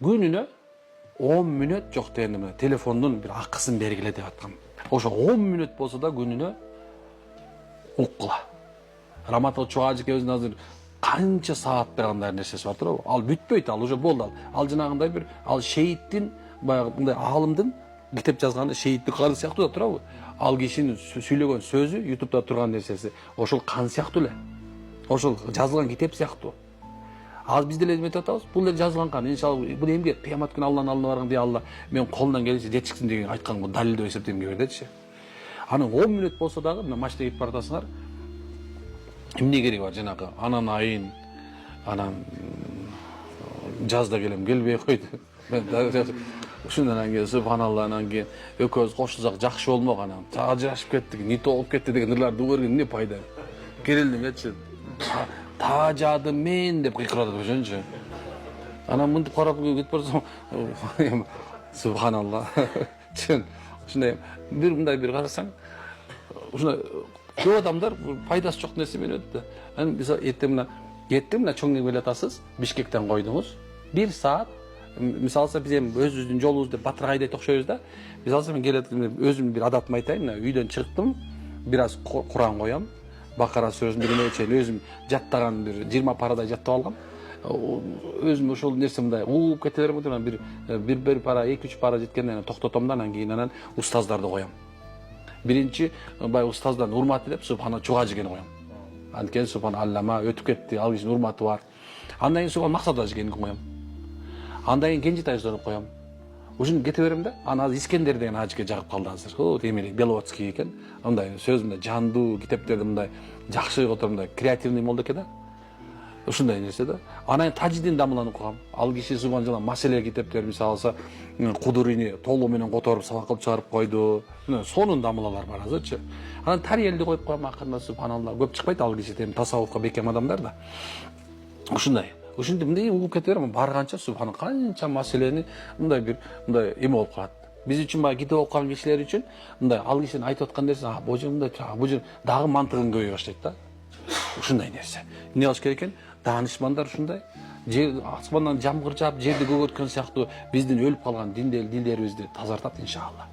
Gününe 10 minut yok degенде telefonun bir akıсын belgile деп аткам. Ошо 10 minut болсо да күнүнө уккула. Раматыл Чуажик өзүнүн азыр канча саат андай нерсеси бар туурабы? Ал бүтпөйт, ал уже болду. Ал жанагындай бир ал шейиттин баягы мындай аалымдын китеп жазганы шейиттик кары сыяктуу да туурабы? Ал кишинин сүйлөгөн сөзү YouTube'да турган нерсеси ошол кан сыяктуу эле. Ошол жазылган китеп сыяктуу. Аз биз деле эметип атабыз. Бул эле жазылган кан. Иншалла бул эмге кыямат күнү Алланын алдына барган дей Алла мен колунан келиши жетишкин деген айткан бул далил деп эсептейм дедичи. Анын 10 минут болсо дагы мына машина кетип баратасыңар. Эмне кереги бар жанагы анан айын анан жазда келем келбей койду. Ушундан кийин субханалла анан кийин экөөбүз кошулсак жакшы болмок анан ажырашып кеттик, не толуп кетти деген ырларды көргөн эмне пайда? Керилдимечи. Таажадым мен деп кыйкырат ошончу. Анан мынтип карап кетип барсам субханалла. Чын ушундай бир мындай бир карасаң ушундай көп адамдар пайдасы жок нерсе менен өттү. Анан биз эртең мына чоң келе атасыз, Бишкектен койдуңуз. 1 саат мисалы биз эми өзүбүздүн жолубуз деп Батырга айдайт окшойбуз да. Мисалы мен келетим өзүмдүн бир адатымды айтайын, мына үйдөн чыктым, бир аз Куран коям. Бакара сүрөсүн биринен чейин өзүм жаттаган бир 20 парадай жаттап алгам. Өзүм ошол нерсе мындай уулуп кете берем да бир пара, 2-3 пара жеткенде токтотом да анан кийин устаздарды коям. Биринчи бай устаздан урмат деп Субхана Чуажигени коям. Анткени Субхан Аллама өтүп кетти, ал кишинин урматы бар. Андан кийин Субхан Максатажигени коям. Андан кийин Кенжетай Зорду коям. Ушуну кете берем да, анан азыр Искендер деген ажыке жагып калды азыр. О, темели Беловодский экен. Андай сөзүндө жандуу китептерди мындай жакшы которуп мындай креативный болду экен да. Ушундай нерсе да. Анан Тажидин Дамыланы окугам. Ал киши Субхан жана маселе китептер мисалы алса Кудурини толуу менен которуп сабак кылып чыгарып койду. Сонун дамылалар бар азырчы. Анан Тариелди коюп коям акырында субханалла. Көп чыкпайт ал киши тем тасаввуфка бекем адамдар да. Ушундай. Ушинтип мындай угуп кете берем, барганча субхан канча маселени мындай бир мындай эме болуп калат. Биз үчүн баягы китеп окуган кишилер үчүн мындай ал кишинин айтып аткан нерсе, бул жер мындай, бул жер дагы мантыгын көбөй баштайт да. Ушундай нерсе. Эмне кылыш керек экен? Даанышмандар ушундай жер асмандан жамгыр жаап, жерди көгөрткөн сыяктуу биздин өлүп калган дилдерибизди тазартат иншалла.